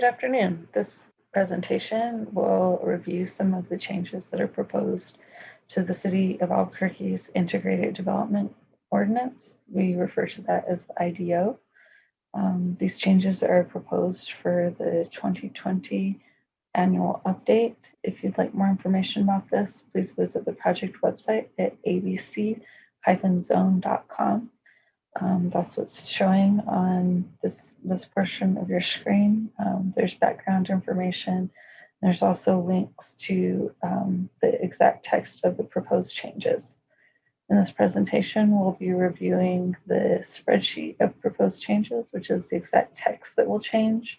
Good afternoon. This presentation will review some of the changes that are proposed to the City of Albuquerque's Integrated Development Ordinance. We refer to that as IDO. These changes are proposed for the 2020 annual update. If you'd like more information about this, please visit the project website at abc-zone.com. That's what's showing on this portion of your screen. There's background information. There's also links to the exact text of the proposed changes. In this presentation, we'll be reviewing the spreadsheet of proposed changes, which is the exact text that will change.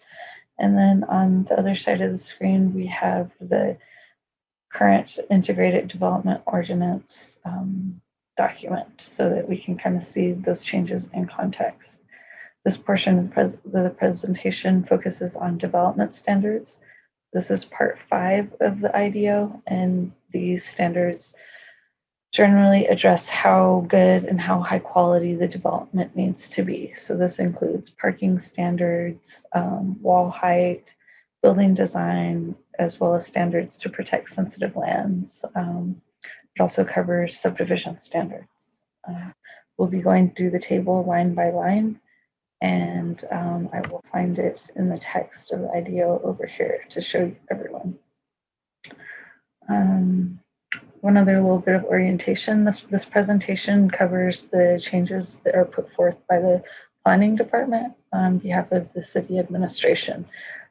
And then on the other side of the screen, we have the current Integrated Development Ordinance document so that we can kind of see those changes in context. This portion of the presentation focuses on development standards. This is part 5 of the IDO, and these standards generally address how good and how high quality the development needs to be. So this includes parking standards, wall height, building design, as well as standards to protect sensitive lands. It also covers subdivision standards. We'll be going through the table line by line, and I will find it in the text of the IDO over here to show everyone. One other little bit of orientation. This presentation covers the changes that are put forth by the Planning Department on behalf of the City Administration.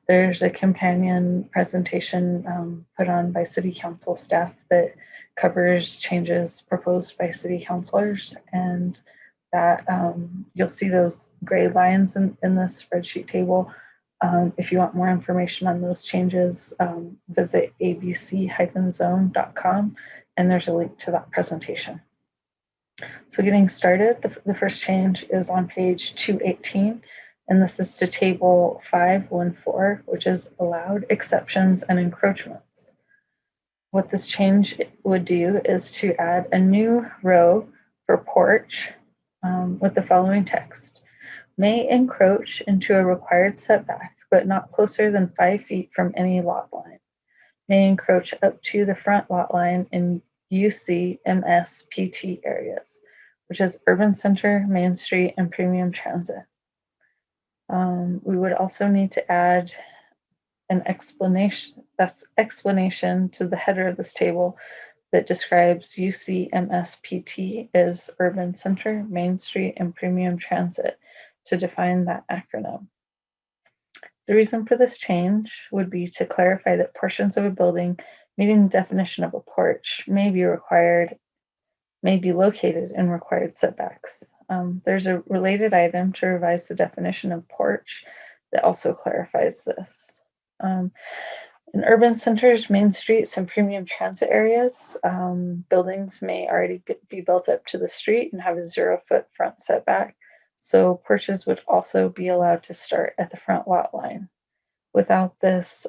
There's a companion presentation put on by City Council staff that covers changes proposed by City Councilors, and that you'll see those gray lines in this spreadsheet table. If you want more information on those changes, visit abc-zone.com, and there's a link to that presentation. So getting started, the first change is on page 218, and this is to table 514, which is allowed exceptions and encroachments. What this change would do is to add a new row for porch with the following text. May encroach into a required setback, but not closer than 5 feet from any lot line. May encroach up to the front lot line in UC, MS, PT areas, which is urban center, Main Street, and premium transit. We would also need to add an explanation to the header of this table that describes UCMSPT as urban center, Main Street, and premium transit to define that acronym. The reason for this change would be to clarify that portions of a building meeting the definition of a porch may be located in required setbacks. There's a related item to revise the definition of porch that also clarifies this. In urban centers, main streets, and premium transit areas, buildings may already be built up to the street and have a 0-foot front setback, so porches would also be allowed to start at the front lot line. Without this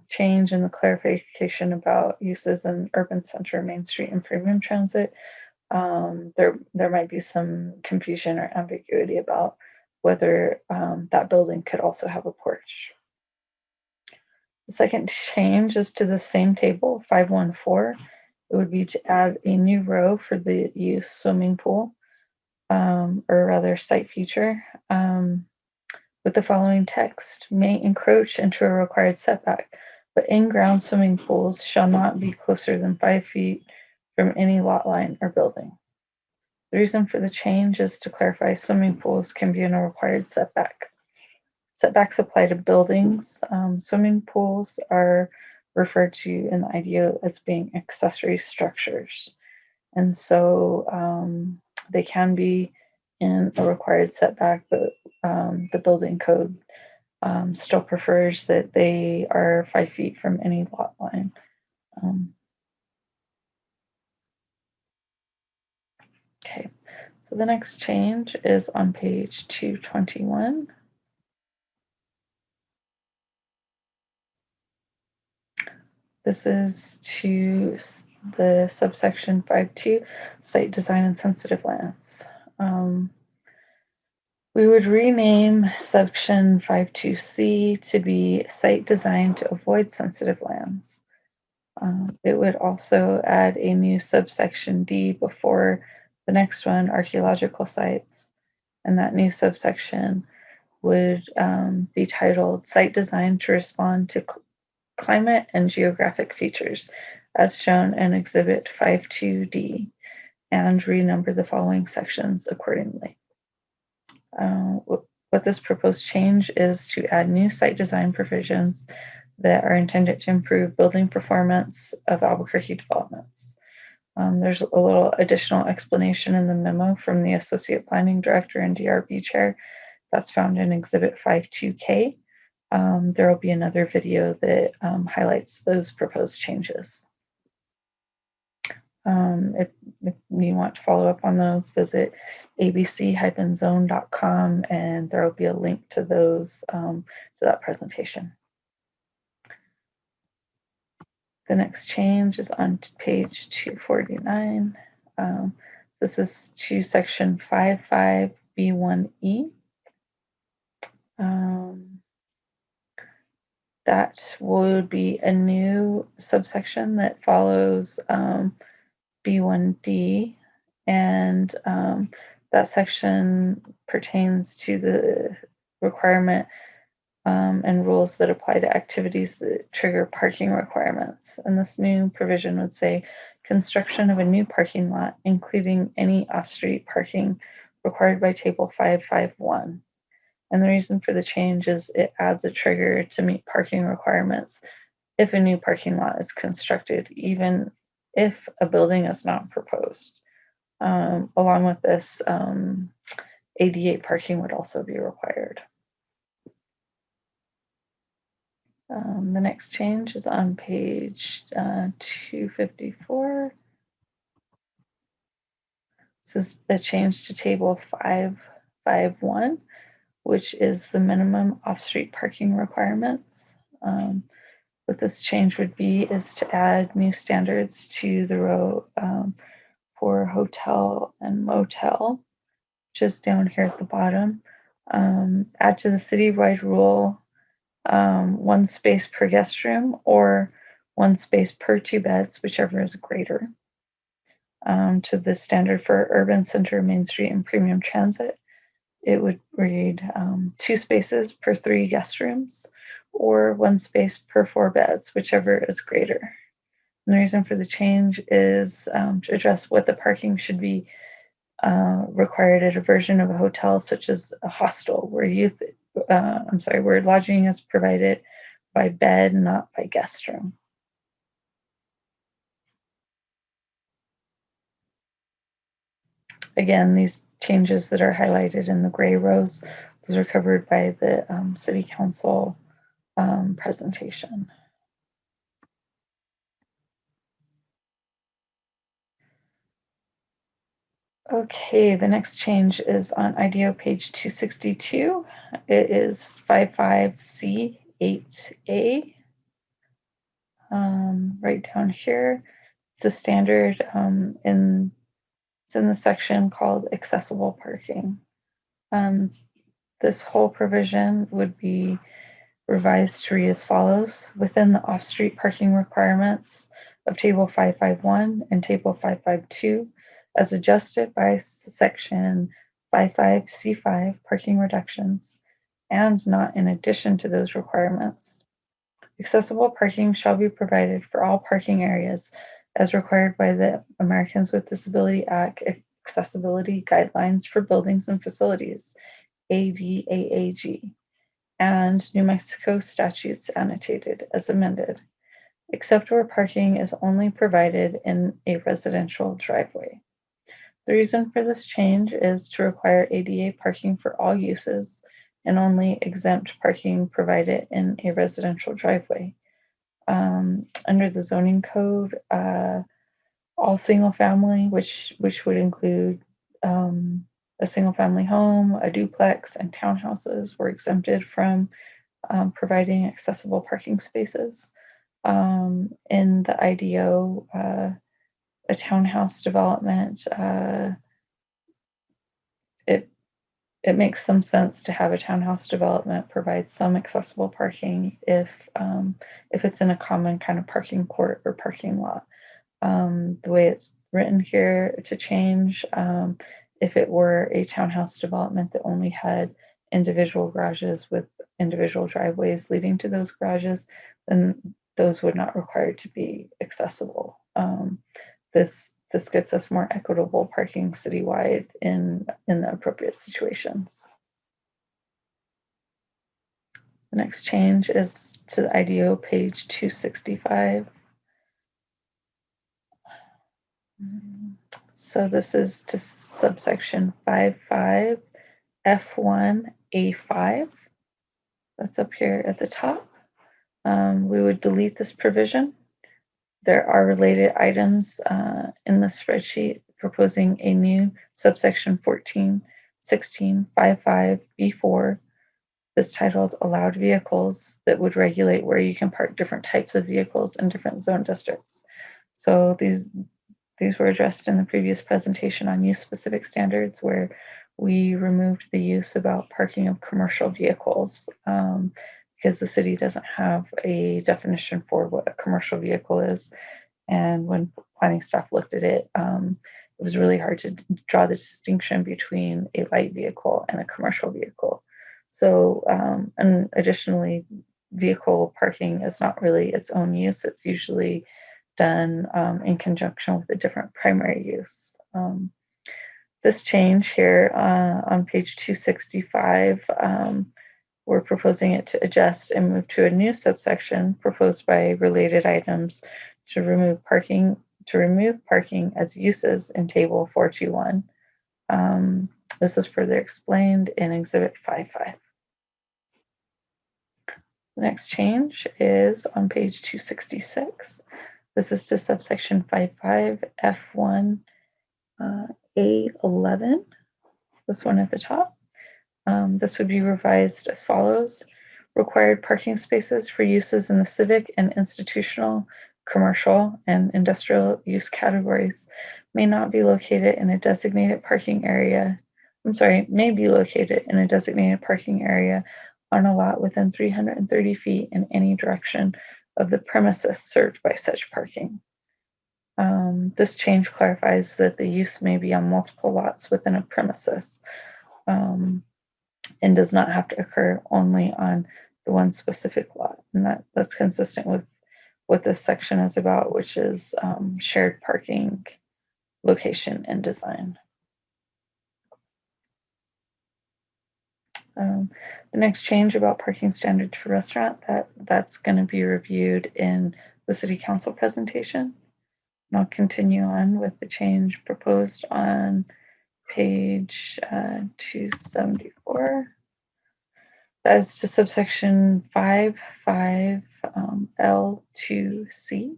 change in the clarification about uses in urban center, Main Street, and premium transit, there might be some confusion or ambiguity about whether that building could also have a porch. The second change is to the same table, 514. It would be to add a new row for the use swimming pool, or rather site feature, with the following text. May encroach into a required setback, but in-ground swimming pools shall not be closer than 5 feet from any lot line or building. The reason for the change is to clarify swimming pools can be in a required setback. Setbacks apply to buildings. Swimming pools are referred to in the IDO as being accessory structures. And so they can be in a required setback, but the building code still prefers that they are 5 feet from any lot line. Okay, so the next change is on page 221. This is to the subsection 5.2, site design and sensitive lands. We would rename section 52C to be site design to avoid sensitive lands. It would also add a new subsection D before the next one, archaeological sites, and that new subsection would be titled Site Design to Respond to Climate and Geographic Features, as shown in Exhibit 52D, and renumber the following sections accordingly. What this proposed change is to add new site design provisions that are intended to improve building performance of Albuquerque developments. There's a little additional explanation in the memo from the Associate Planning Director and DRB Chair that's found in Exhibit 52K. There will be another video that highlights those proposed changes. If you want to follow up on those, visit abc-zone.com, and there will be a link to those to that presentation. The next change is on page 249. This is to section 55B1E. That would be a new subsection that follows B1D, and that section pertains to the requirement and rules that apply to activities that trigger parking requirements. And this new provision would say construction of a new parking lot, including any off-street parking required by Table 551. And the reason for the change is it adds a trigger to meet parking requirements if a new parking lot is constructed, even if a building is not proposed. Along with this, ADA parking would also be required. The next change is on page 254. This is a change to Table 551, which is the minimum off-street parking requirements. What this change would be is to add new standards to the row for hotel and motel, just down here at the bottom. Add to the citywide rule 1 space per guest room or 1 space per 2 beds, whichever is greater. To the standard for urban center, Main Street, and premium transit, it would read 2 spaces per 3 guest rooms or 1 space per 4 beds, whichever is greater. And the reason for the change is to address what the parking should be required at a version of a hotel, such as a hostel, where where lodging is provided by bed, not by guest room. Again, these changes that are highlighted in the gray rows, those are covered by the City Council presentation. Okay, the next change is on IDO page 262. It is 55C8A. Right down here, it's a standard it's in the section called accessible parking. This whole provision would be revised to read as follows: within the off-street parking requirements of Table 551 and Table 552, as adjusted by Section 55C5 parking reductions, and not in addition to those requirements. Accessible parking shall be provided for all parking areas as required by the Americans with Disability Act Accessibility Guidelines for Buildings and Facilities, ADAAG, and New Mexico statutes annotated as amended, except where parking is only provided in a residential driveway. The reason for this change is to require ADA parking for all uses and only exempt parking provided in a residential driveway. Under the zoning code, all single family, which would include a single family home, a duplex, and townhouses, were exempted from providing accessible parking spaces. In the IDO, a townhouse development, it makes some sense to have a townhouse development provide some accessible parking if it's in a common kind of parking court or parking lot. The way it's written here to change, if it were a townhouse development that only had individual garages with individual driveways leading to those garages, then those would not require to be accessible. This gets us more equitable parking citywide in the appropriate situations. The next change is to the IDO page 265. So this is to subsection 55 F1 A5. That's up here at the top. We would delete this provision. There are related items in the spreadsheet proposing a new subsection 14.16.55 B4 that's titled Allowed Vehicles that would regulate where you can park different types of vehicles in different zone districts. So these were addressed in the previous presentation on use-specific standards, where we removed the use about parking of commercial vehicles because the city doesn't have a definition for what a commercial vehicle is. And when planning staff looked at it, it was really hard to draw the distinction between a light vehicle and a commercial vehicle. So, and additionally, vehicle parking is not really its own use. It's usually done in conjunction with a different primary use. This change here on page 265, we're proposing it to adjust and move to a new subsection proposed by related items to remove parking as uses in table 421. This is further explained in exhibit 55. The next change is on page 266. This is to subsection 55 F1 A11. This one at the top. This would be revised as follows. Required parking spaces for uses in the civic and institutional, commercial, and industrial use categories may be located in a designated parking area on a lot within 330 feet in any direction of the premises served by such parking. This change clarifies that the use may be on multiple lots within a premises and does not have to occur only on the one specific lot. And that's consistent with what this section is about, which is shared parking, location, and design. The next change about parking standards for restaurant, that's going to be reviewed in the city council presentation. And I'll continue on with the change proposed on page 274. That is to subsection 55 L2C.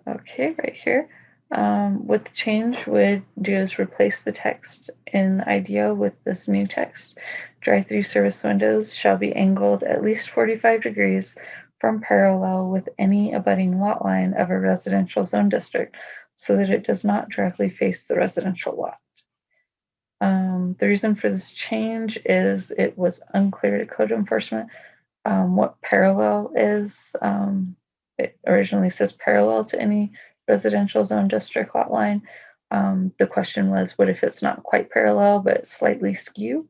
Okay, right here. What the change would do is replace the text in IDO with this new text. Drive-through service windows shall be angled at least 45 degrees from parallel with any abutting lot line of a residential zone district so that it does not directly face the residential lot. The reason for this change is it was unclear to code enforcement what parallel is. It originally says parallel to any residential zone district lot line. The question was, what if it's not quite parallel but slightly skew?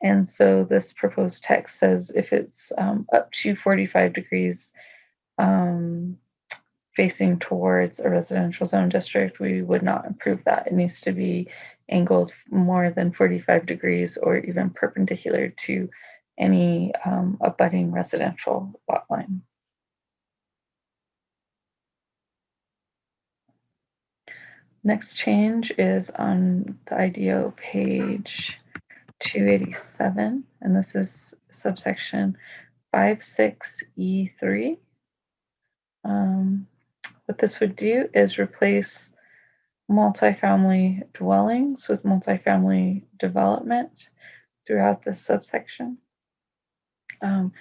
And so this proposed text says if it's up to 45 degrees facing towards a residential zone district, we would not approve that. It needs to be angled more than 45 degrees or even perpendicular to any abutting residential lot line. Next change is on the IDO page 287, and this is subsection 56E3. What this would do is replace multifamily dwellings with multifamily development throughout this subsection. And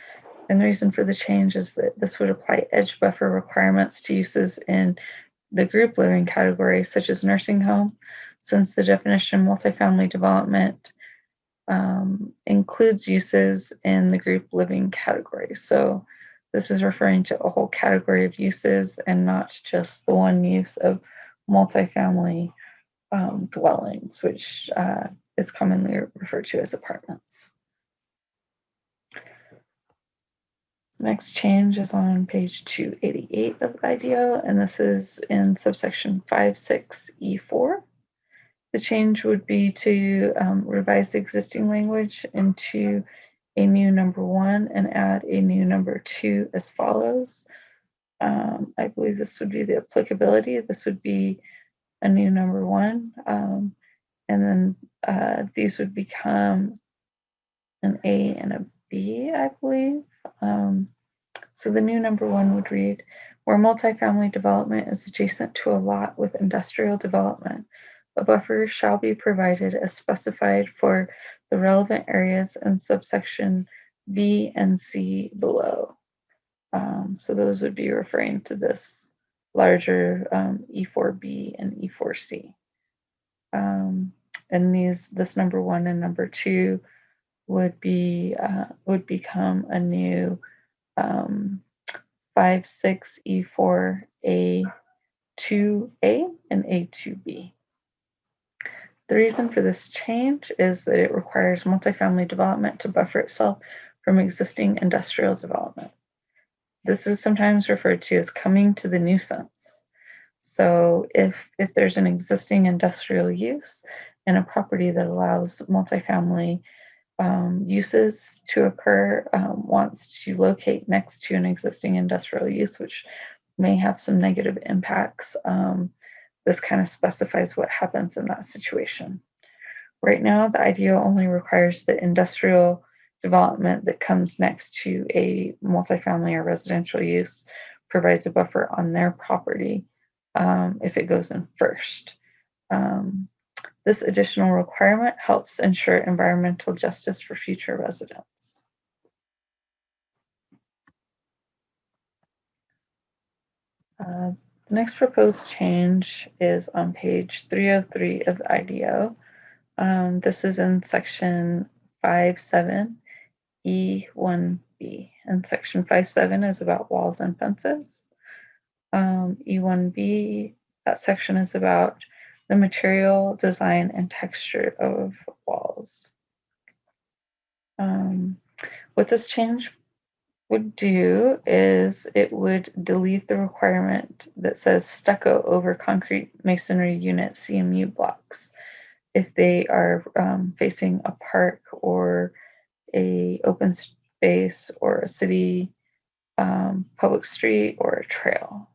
the reason for the change is that this would apply edge buffer requirements to uses in the group living category, such as nursing home, since the definition multifamily development includes uses in the group living category. So this is referring to a whole category of uses and not just the one use of multifamily dwellings, which is commonly referred to as apartments. Next change is on page 288 of the IDO, and this is in subsection 56E4. The change would be to revise the existing language into a new number 1 and add a new number 2 as follows. I believe this would be the applicability. This would be a new number 1, and then these would become an A and a B, I believe. So the new number 1 would read, where multifamily development is adjacent to a lot with industrial development, a buffer shall be provided as specified for the relevant areas in subsection B and C below. So those would be referring to this larger E4B and E4C. And this number 1 and number 2 would become a new 56E4A2A and A2B. The reason for this change is that it requires multifamily development to buffer itself from existing industrial development. This is sometimes referred to as coming to the nuisance. So if there's an existing industrial use in a property that allows multifamily uses to occur, wants to locate next to an existing industrial use, which may have some negative impacts, this kind of specifies what happens in that situation. Right now, the IDO only requires the industrial development that comes next to a multifamily or residential use provides a buffer on their property if it goes in first. This additional requirement helps ensure environmental justice for future residents. The next proposed change is on page 303 of the IDO. This is in section 57E1B, and section 57 is about walls and fences. E1B, that section is about the material, design, and texture of walls. What this change would do is it would delete the requirement that says stucco over concrete masonry unit CMU blocks if they are facing a park or a open space or a city public street or a trail.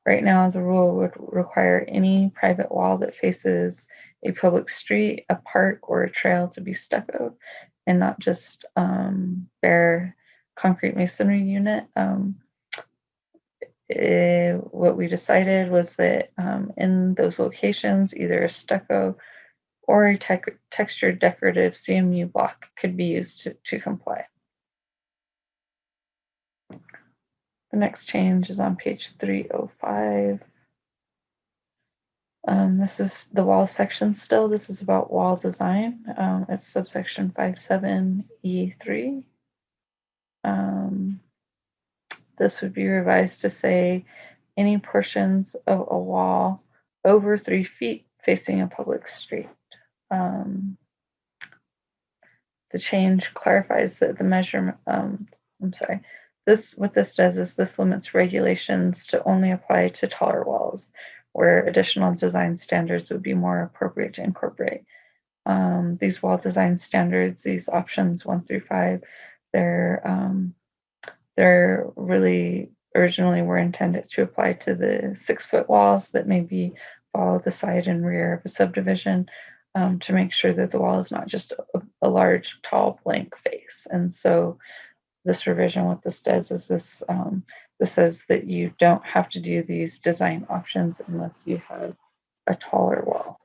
Right now, the rule would require any private wall that faces a public street, a park, or a trail to be stuccoed, and not just bare concrete masonry unit. What we decided was that in those locations, either a stucco or a textured decorative CMU block could be used to comply. The next change is on page 305. This is the wall section still. This is about wall design. It's subsection 57E3. This would be revised to say any portions of a wall over 3 feet facing a public street. The change clarifies that the measurement, what this does is this limits regulations to only apply to taller walls, where additional design standards would be more appropriate to incorporate. These wall design standards, these options 1 through 5, they're really originally were intended to apply to the 6-foot walls that maybe follow the side and rear of a subdivision, to make sure that the wall is not just a large, tall, blank face. And so this revision, what this does is this says that you don't have to do these design options unless you have a taller wall.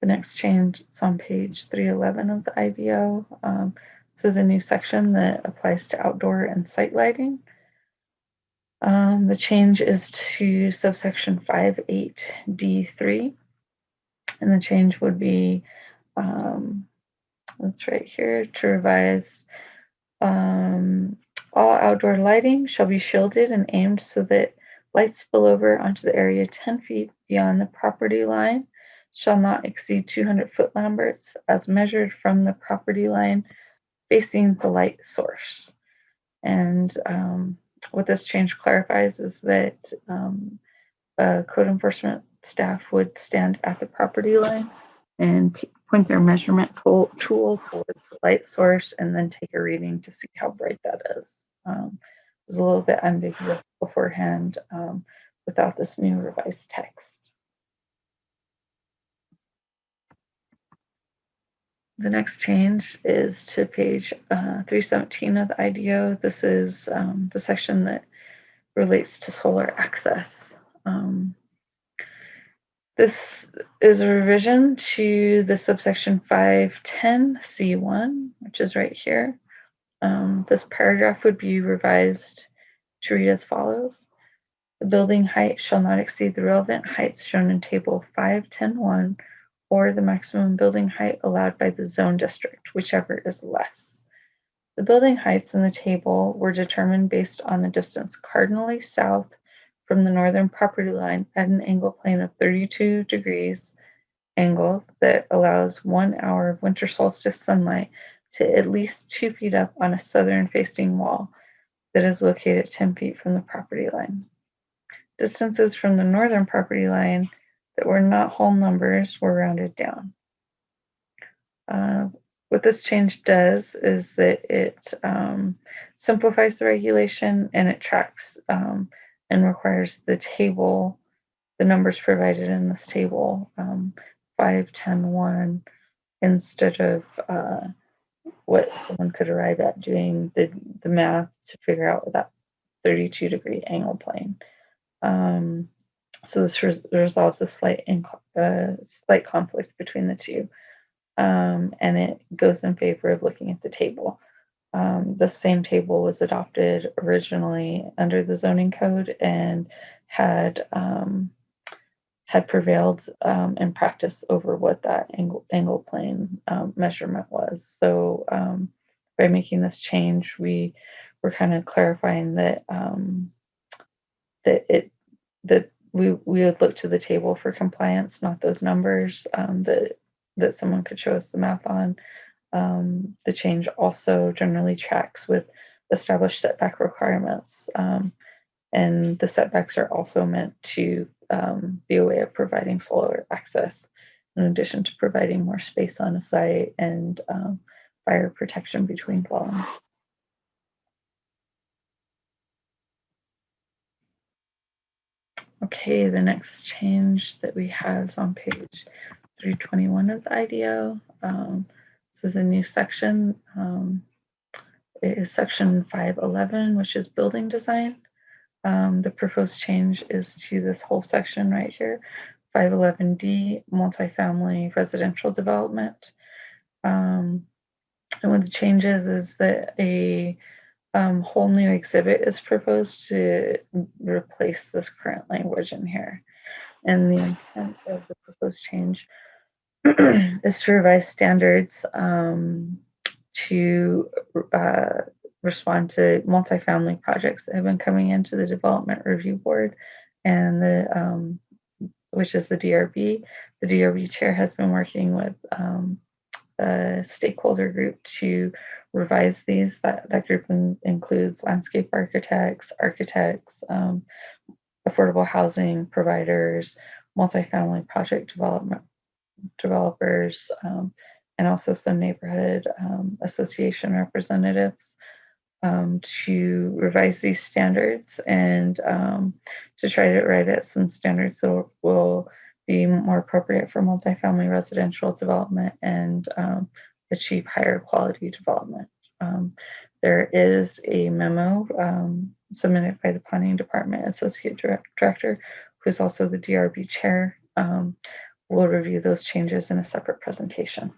The next change is on page 311 of the IDO. This is a new section that applies to outdoor and site lighting. The change is to subsection 5.8D3, and the change would be, that's right here, to revise all outdoor lighting shall be shielded and aimed so that lights spill over onto the area 10 feet beyond the property line shall not exceed 200-foot lamberts as measured from the property line facing the light source. And what this change clarifies is that code enforcement staff would stand at the property line and point their measurement tool towards the light source and then take a reading to see how bright that is. It was a little bit ambiguous beforehand without this new revised text. The next change is to page 317 of the IDO. This is the section that relates to solar access. This is a revision to the subsection 510C1, which is right here. This paragraph would be revised to read as follows. The building height shall not exceed the relevant heights shown in table 510.1 or the maximum building height allowed by the zone district, whichever is less. The building heights in the table were determined based on the distance cardinally south from the northern property line at an angle plane of 32 degrees angle that allows 1 hour of winter solstice sunlight to at least 2 feet up on a southern facing wall that is located 10 feet from the property line. Distances from the northern property line that were not whole numbers were rounded down. What this change does is that it simplifies the regulation and it tracks and requires the numbers provided in this table, 510.1, instead of what someone could arrive at doing the math to figure out that 32-degree angle plane. So this resolves a slight conflict between the two, and it goes in favor of looking at the table. The same table was adopted originally under the zoning code and had prevailed in practice over what that angle plane measurement was. So by making this change, we were kind of clarifying that we would look to the table for compliance, not those numbers that someone could show us the math on. The change also generally tracks with established setback requirements, and the setbacks are also meant to be a way of providing solar access, in addition to providing more space on a site and fire protection between dwellings. Okay, the next change that we have is on page 321 of the IDO. This is a new section. It is section 511, which is building design. The proposed change is to this whole section right here, 511D, multifamily residential development. And what the change is that a whole new exhibit is proposed to replace this current language in here. And the intent of the proposed change is to revise standards to respond to multifamily projects that have been coming into the Development Review Board, and the which is the DRB. The DRB chair has been working with a stakeholder group to revise these. That group includes landscape architects, affordable housing providers, multifamily project developers, and also some neighborhood association representatives to revise these standards and to try to write out some standards that will be more appropriate for multifamily residential development and achieve higher quality development. There is a memo submitted by the Planning Department Associate Director, who is also the DRB chair. We'll review those changes in a separate presentation.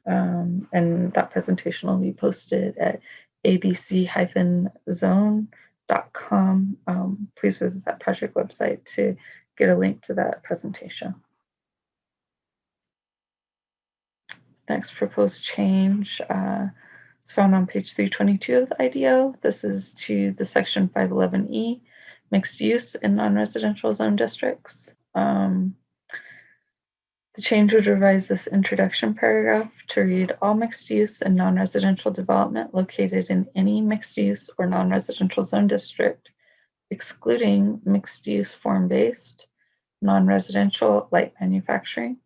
And that presentation will be posted at abc-zone.com. Please visit that project website to get a link to that presentation. Next proposed change is found on page 322 of the IDO. This is to the section 511E, mixed use in non-residential zone districts. The change would revise this introduction paragraph to read all mixed use and non-residential development located in any mixed use or non-residential zone district, excluding mixed use form-based, non-residential light manufacturing,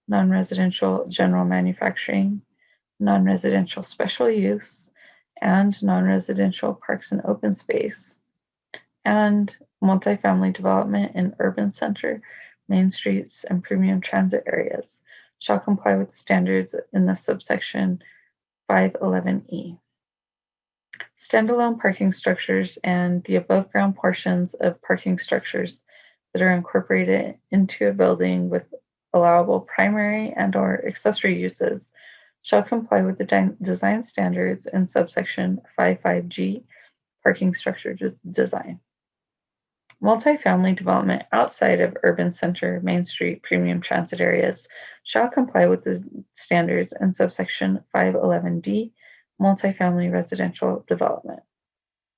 non-residential general manufacturing, non-residential special use, and non-residential parks and open space, and multifamily development in urban center, main streets, and premium transit areas shall comply with the standards in the subsection 511E. Standalone parking structures and the above ground portions of parking structures that are incorporated into a building with allowable primary and/or accessory uses shall comply with the design standards in subsection 55G, parking structure design. Multifamily development outside of urban center, main street, premium transit areas shall comply with the standards in subsection 511D, multifamily residential development,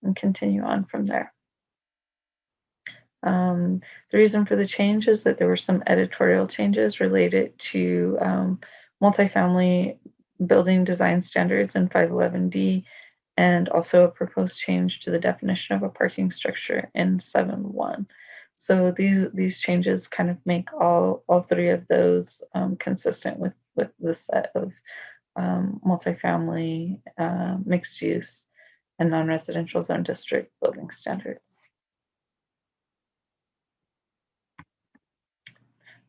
and continue on from there. The reason for the change is that there were some editorial changes related to multifamily building design standards in 511D, and also a proposed change to the definition of a parking structure in 7.1. So these changes kind of make all three of those consistent with the set of multifamily, mixed use, and non-residential zone district building standards.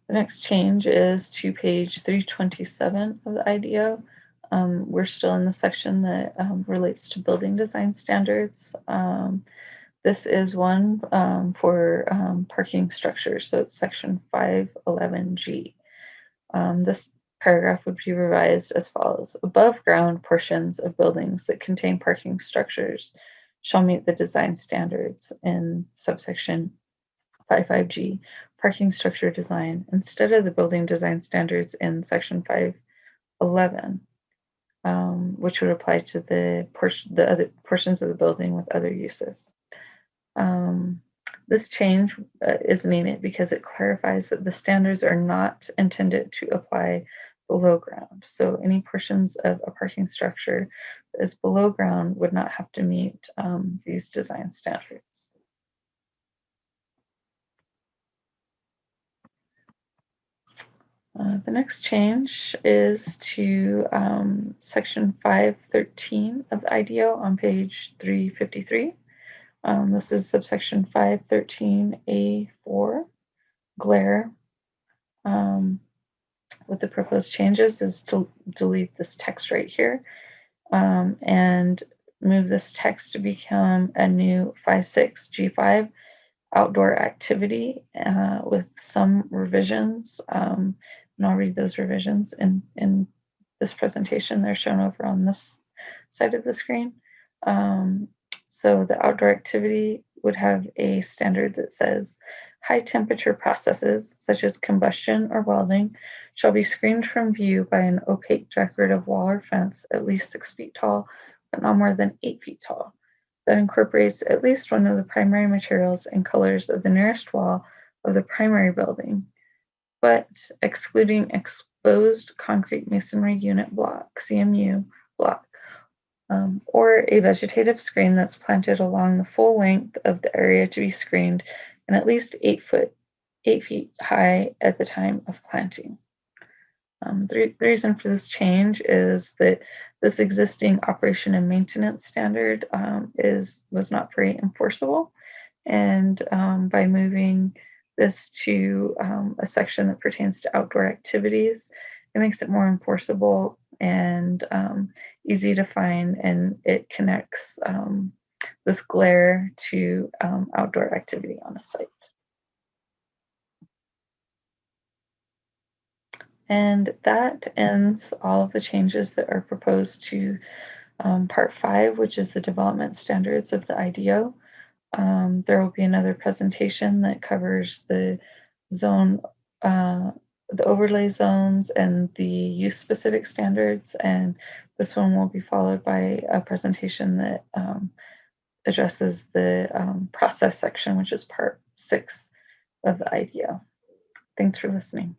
The next change is to page 327 of the IDO. We're still in the section that relates to building design standards. This is one for parking structures, so it's section 511G. This paragraph would be revised as follows. Above ground portions of buildings that contain parking structures shall meet the design standards in subsection 55G, parking structure design, instead of the building design standards in section 511. Which would apply to the other portions of the building with other uses. This change is needed because it clarifies that the standards are not intended to apply below ground. So any portions of a parking structure that is below ground would not have to meet these design standards. The next change is to section 513 of the IDO on page 353. This is subsection 513A4, glare. What the proposed changes is to delete this text right here and move this text to become a new 56G5, outdoor activity, with some revisions. And I'll read those revisions in this presentation. They're shown over on this side of the screen. So the outdoor activity would have a standard that says high temperature processes such as combustion or welding shall be screened from view by an opaque decorative wall or fence at least 6 feet tall, but not more than 8 feet tall, that incorporates at least one of the primary materials and colors of the nearest wall of the primary building, but excluding exposed concrete masonry unit block, CMU block, or a vegetative screen that's planted along the full length of the area to be screened and at least 8 feet high at the time of planting. The reason for this change is that this existing operation and maintenance standard was not very enforceable, and by moving this to a section that pertains to outdoor activities, it makes it more enforceable and easy to find, and it connects this glare to outdoor activity on a site. And that ends all of the changes that are proposed to Part 5, which is the development standards of the IDO. There will be another presentation that covers the zone, the overlay zones and the use specific standards. And this one will be followed by a presentation that addresses the process section, which is Part 6 of the IDO. Thanks for listening.